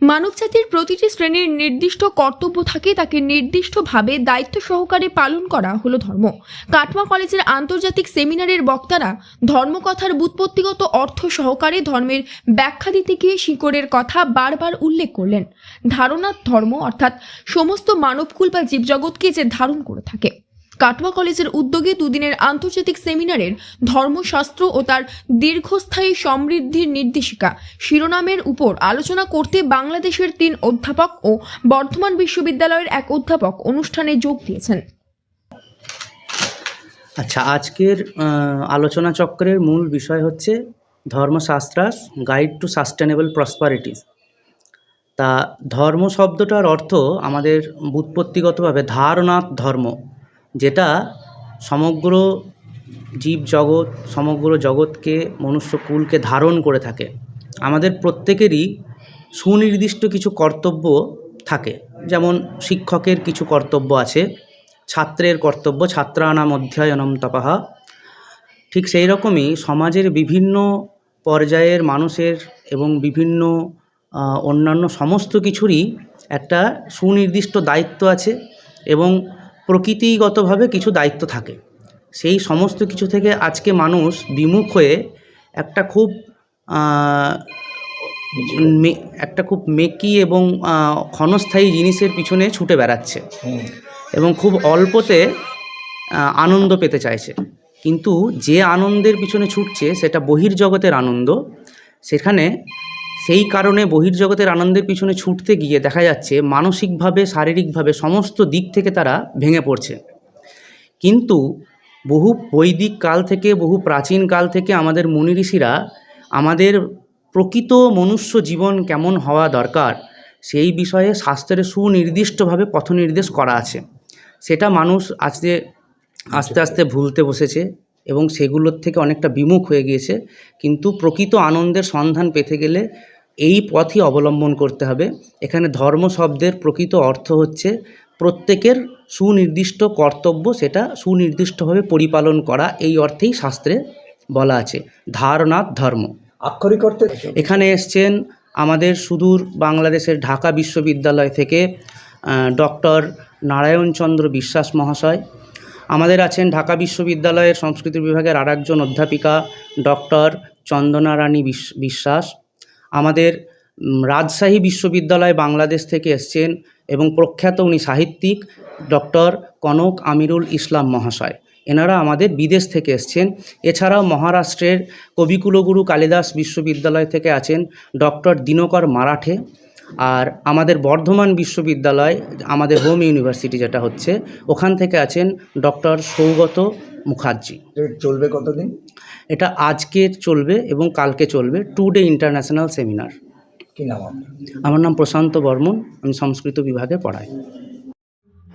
মানবজাতির প্রতিটি শ্রেণীর নির্দিষ্ট কর্তব্য থাকে, তাকে নির্দিষ্টভাবে দায়িত্ব সহকারে পালন করা হলো ধর্ম। কাটোয়া কলেজের আন্তর্জাতিক সেমিনারের বক্তারা ধর্মকথার ব্যুৎপত্তিগত অর্থ সহকারে ধর্মের ব্যাখ্যা দিতে গিয়ে শিকড়ের কথা বারবার উল্লেখ করলেন। ধারণার ধর্ম অর্থাৎ সমস্ত মানবকুল বা জীবজগৎকে যে ধারণ করে থাকে। কাটোয়া কলেজের উদ্যোগে দুদিনের আন্তর্জাতিক সেমিনারের ধর্মশাস্ত্র ও তার দীর্ঘস্থায়ী সমৃদ্ধির নির্দেশিকা শিরোনামের উপর আলোচনা করতে বাংলাদেশের 3 অধ্যাপক ও বর্ধমান বিশ্ববিদ্যালয়ের এক অধ্যাপক অনুষ্ঠানে যোগ দিয়েছেন। আচ্ছা, আজকের আলোচনা চক্রের মূল বিষয় হচ্ছে ধর্মশাস্ত্রাস গাইড টু সাস্টেনেবল প্রসপারিটিস। তা ধর্ম শব্দটার অর্থ আমাদের ব্যুৎপত্তিগতভাবে ধারণাত ধর্ম, যেটা সমগ্র জীবজগৎ, সমগ্র জগৎকে, মনুষ্যকুলকে ধারণ করে থাকে। আমাদের প্রত্যেকেরই সুনির্দিষ্ট কিছু কর্তব্য থাকে, যেমন শিক্ষকের কিছু কর্তব্য আছে, ছাত্রের কর্তব্য ছাত্রানাম অধ্যয়নম তপঃ। ঠিক সেই রকমই সমাজের বিভিন্ন পর্যায়ের মানুষের এবং বিভিন্ন অন্যান্য সমস্ত কিছুরই একটা সুনির্দিষ্ট দায়িত্ব আছে এবং প্রকৃতিগতভাবে কিছু দায়িত্ব থাকে। সেই সমস্ত কিছু থেকে আজকে মানুষ বিমুখ হয়ে একটা খুব মেকি এবং ক্ষণস্থায়ী জিনিসের পিছনে ছুটে বেড়াচ্ছে এবং খুব অল্পতে আনন্দ পেতে চাইছে। কিন্তু যে আনন্দের পিছনে ছুটছে সেটা বহির্জগতের আনন্দ। সেই কারণে বহির্জগতের আনন্দের পিছনে ছুটতে গিয়ে দেখা যাচ্ছে মানসিকভাবে, শারীরিকভাবে সমস্ত দিক থেকে তারা ভেঙে পড়ছে। কিন্তু বহু বৈদিক কাল থেকে, বহু প্রাচীন কাল থেকে আমাদের মুনি ঋষিরা আমাদের প্রকৃত মনুষ্য জীবন কেমন হওয়া দরকার সেই বিষয়ে শাস্ত্রে সুনির্দিষ্টভাবে পথনির্দেশ করা আছে। সেটা মানুষ আস্তে আস্তে ভুলতে বসেছে এবং সেগুলোর থেকে অনেকটা বিমুখ হয়ে গিয়েছে। কিন্তু প্রকৃত আনন্দের সন্ধান পেতে গেলে এই পথই অবলম্বন করতে হবে। এখানে ধর্ম শব্দের প্রকৃত অর্থ হচ্ছে প্রত্যেকের সুনির্দিষ্ট কর্তব্য, সেটা সুনির্দিষ্টভাবে পরিপালন করা। এই অর্থেই শাস্ত্রে বলা আছে ধারণাত ধর্ম। আক্ষরিক অর্থে এখানে এসছেন আমাদের সুদূর বাংলাদেশের ঢাকা বিশ্ববিদ্যালয় থেকে ডক্টর নারায়ণচন্দ্র বিশ্বাস মহাশয়। আমাদের আছেন ঢাকা বিশ্ববিদ্যালয়ের সংস্কৃত বিভাগের আরেকজন অধ্যাপিকা ডক্টর চন্দনা রানী বিশ্বাস। আমাদের রাজশাহী বিশ্ববিদ্যালয় বাংলাদেশ থেকে এসছেন এবং প্রখ্যাত উনি সাহিত্যিক ডক্টর কনক আমিরুল ইসলাম মহাশয়। এনারা আমাদের বিদেশ থেকে এসছেন। এছাড়াও মহারাষ্ট্রের কবিকুলগুরু কালিদাস বিশ্ববিদ্যালয় থেকে আছেন ডক্টর দিনকর মারাঠে। আর আমাদের বর্ধমান বিশ্ববিদ্যালয়, আমাদের হোম ইউনিভার্সিটি যেটা হচ্ছে, ওখান থেকে আছেন ডক্টর সৌগত মুখার্জি। চলবে কতদিন? এটা আজকে চলবে এবং কালকে চলবে, 2 ডে ইন্টারন্যাশনাল সেমিনার। কি নাম আপনার? আমার নাম প্রশান্ত বর্মন, আমি সংস্কৃত বিভাগে পড়াই।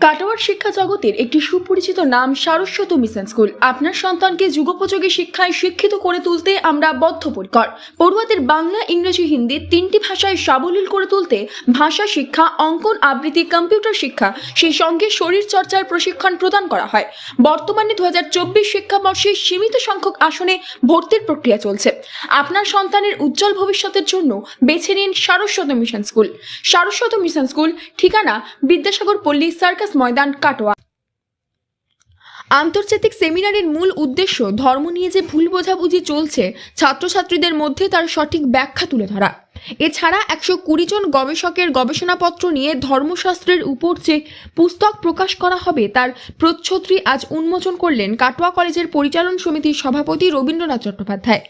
কাটোয়ার শিক্ষা জগতের একটি সুপরিচিত নাম সারস্বত মিশন স্কুল। আপনার সন্তানকে যুগোপযোগী শিক্ষায় শিক্ষিত করে তুলতে আমরা বদ্ধপরিকর। পড়ুয়াদের বাংলা, ইংরেজি, হিন্দি 3টি ভাষায় সাবলীল করে তুলতে ভাষা শিক্ষা, অঙ্কন, আবৃত্তি, কম্পিউটার শিক্ষা, সেই সঙ্গে শরীর চর্চার প্রশিক্ষণ প্রদান করা হয়। বর্তমানে 2024 শিক্ষাবর্ষে সীমিত সংখ্যক আসনে ভর্তির প্রক্রিয়া চলছে। আপনার সন্তানের উজ্জ্বল ভবিষ্যতের জন্য বেছে নিন Saraswat mission school. Saraswat mission school, ঠিকানা বিদ্যাসাগর পল্লী সার্কাস ময়দান, কাটোয়া। আন্তর্জাতিক সেমিনারের মূল উদ্দেশ্য ধর্ম নিয়ে যে ভুল বোঝাবুঝি চলছে ছাত্রছাত্রীদের মধ্যে তার সঠিক ব্যাখ্যা তুলে ধরা। এছাড়া 120 জন গবেষকের গবেষণাপত্র নিয়ে ধর্মশাস্ত্রের উপর যে পুস্তক প্রকাশ করা হবে তার প্রচ্ছদটি আজ উন্মোচন করলেন কাটোয়া কলেজের পরিচালন সমিতির সভাপতি রবীন্দ্রনাথ চট্টোপাধ্যায়।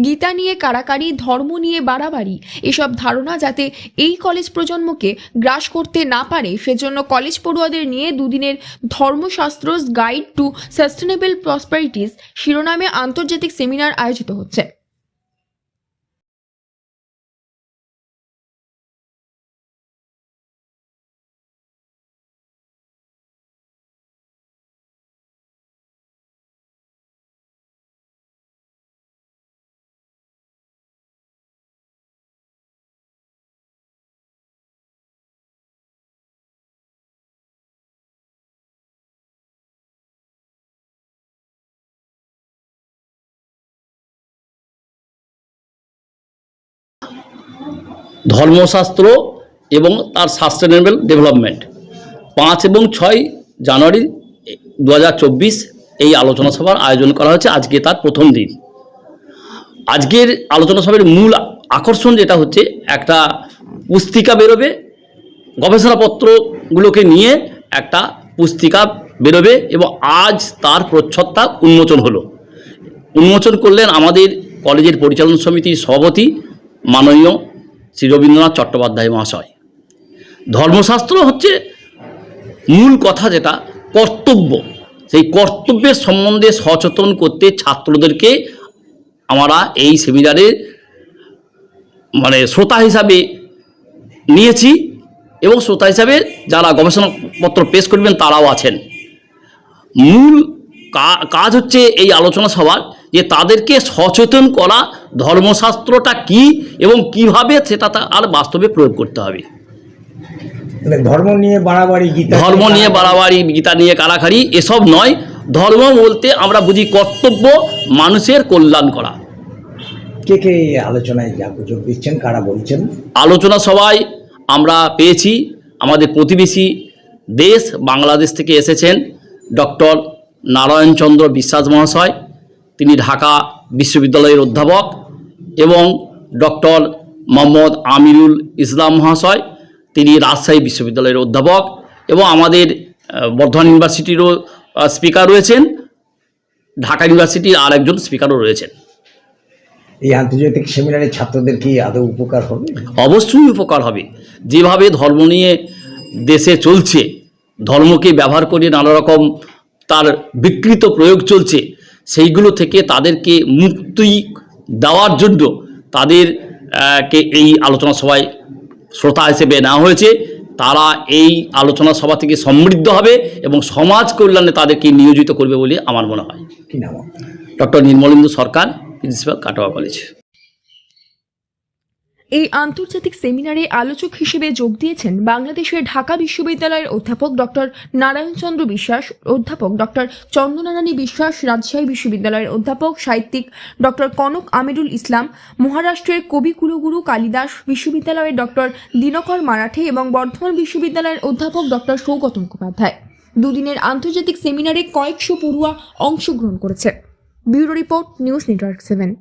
গীতা নিয়ে কাড়াকাড়ি, ধর্ম নিয়ে বাড়াবাড়ি, এসব ধারণা যাতে এই কলেজ প্রজন্মকে গ্রাস করতে না পারে সেজন্য কলেজ পড়ুয়াদের নিয়ে দুদিনের ধর্মশাস্ত্র গাইড টু সাস্টেনেবল প্রসপারিটিস শিরোনামে আন্তর্জাতিক সেমিনার আয়োজিত হচ্ছে। ধর্মশাস্ত্র এবং তার সাস্টেনেবল ডেভেলপমেন্ট। 5 এবং 6 জানুয়ারি 2024 এই আলোচনা সভার আয়োজন করা হয়েছে। আজকে তার প্রথম দিন। আজকের আলোচনা সভার মূল আকর্ষণ যেটা হচ্ছে, একটা পুস্তিকা বেরোবে, গবেষণাপত্রগুলোকে নিয়ে একটা পুস্তিকা বেরোবে এবং আজ তার প্রচ্ছদটা উন্মোচন করলেন আমাদের কলেজের পরিচালনা সমিতির সভাপতি মাননীয় শ্রী রবীন্দ্রনাথ চট্টোপাধ্যায় মহাশয়। ধর্মশাস্ত্র হচ্ছে মূল কথা, যেটা কর্তব্য, সেই কর্তব্যের সম্বন্ধে সচেতন করতে ছাত্রদেরকে আমরা এই সেমিনারে শ্রোতা হিসাবে নিয়েছি এবং শ্রোতা হিসাবে যারা গবেষণাপত্র পেশ করবেন তারাও আছেন। মূল কাজ হচ্ছে এই আলোচনা সভার যে তাদেরকে সচেতন করা, ধর্মশাস্ত্রটা কি এবং কিভাবে সেটা আর বাস্তবে প্রয়োগ করতে হবে। ধর্ম নিয়ে বাড়াবাড়ি, গীতা নিয়ে কাড়াকাড়ি এসব নয়। ধর্ম বলতে আমরা বুঝি কর্তব্য, মানুষের কল্যাণ করা। কে কে এই আলোচনায় যোগ দিচ্ছেন, কারা বলছেন? আলোচনা সভায় আমরা পেয়েছি আমাদের প্রতিবেশী দেশ বাংলাদেশ থেকে এসেছেন ডক্টর নারায়ণচন্দ্র বিশ্বাস মহাশয়, তিনি ঢাকা বিশ্ববিদ্যালয়ের অধ্যাপক, এবং ডক্টর মোহাম্মদ আমিরুল ইসলাম মহাশয়, তিনি রাজশাহী বিশ্ববিদ্যালয়ের অধ্যাপক, এবং আমাদের বর্ধমান ইউনিভার্সিটিরও স্পিকার রয়েছেন, ঢাকা ইউনিভার্সিটির আর একজন স্পিকারও রয়েছেন। এই আন্তর্জাতিক সেমিনারে ছাত্রদের কি আদৌ উপকার হবে? অবশ্যই উপকার হবে। যেভাবে ধর্ম নিয়ে দেশে চলছে, ধর্মকে ব্যবহার করে নানা রকম তার বিকৃত প্রয়োগ চলছে, সেইগুলো থেকে তাদেরকে মুক্তি দেওয়ার জন্য তাদেরকে এই আলোচনা সভায় শ্রোতা হিসেবে নেওয়া হয়েছে। তারা এই আলোচনা সভা থেকে সমৃদ্ধ হবে এবং সমাজ কল্যাণে তাদেরকে নিয়োজিত করবে বলে আমার মনে হয়। কি নাম? ডক্টর নির্মলেন্দু সরকার, প্রিন্সিপাল, কাটোয়া কলেজ। এই আন্তর্জাতিক সেমিনারে আলোচক হিসেবে যোগ দিয়েছেন বাংলাদেশের ঢাকা বিশ্ববিদ্যালয়ের অধ্যাপক ডক্টর নারায়ণচন্দ্র বিশ্বাস, অধ্যাপক ডক্টর চন্দনারানী বিশ্বাস, রাজশাহী বিশ্ববিদ্যালয়ের অধ্যাপক সাহিত্যিক ডক্টর কনক আমিরুল ইসলাম, মহারাষ্ট্রের কবিকুলগুরু কালিদাস বিশ্ববিদ্যালয়ের ডক্টর দিনকর মারাঠে এবং বর্ধমান বিশ্ববিদ্যালয়ের অধ্যাপক ডক্টর সৌগত মুখোপাধ্যায়। দুদিনের আন্তর্জাতিক সেমিনারে কয়েকশো পড়ুয়া অংশগ্রহণ করেছে। Bureau report, news network 7।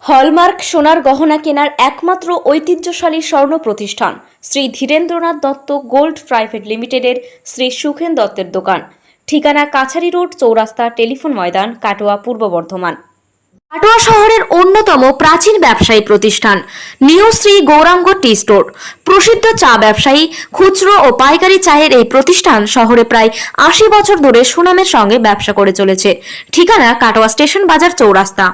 Hallmark সোনার গহনা কেনার একমাত্র ঐতিহ্যশালী স্বর্ণ প্রতিষ্ঠান শ্রী ধীরেন্দ্রনাথ দত্ত গোল্ড প্রাইভেট লিমিটেডের শ্রী সুখেন দত্তের দোকান। ঠিকানা কাছারি রোড, চৌরাস্তা, টেলিফোন ময়দান, কাটোয়া, পূর্ব বর্ধমান। কাটোয়া শহরের অন্যতম প্রাচীন ব্যবসায়ী প্রতিষ্ঠান new Shri Gouranga tea store. প্রসিদ্ধ চা ব্যবসায়ী, খুচরো ও পাইকারি চায়ের এই প্রতিষ্ঠান শহরে প্রায় 80 বছর ধরে সুনামের সঙ্গে ব্যবসা করে চলেছে। ঠিকানা কাটোয়া স্টেশন বাজার, চৌরাস্তা।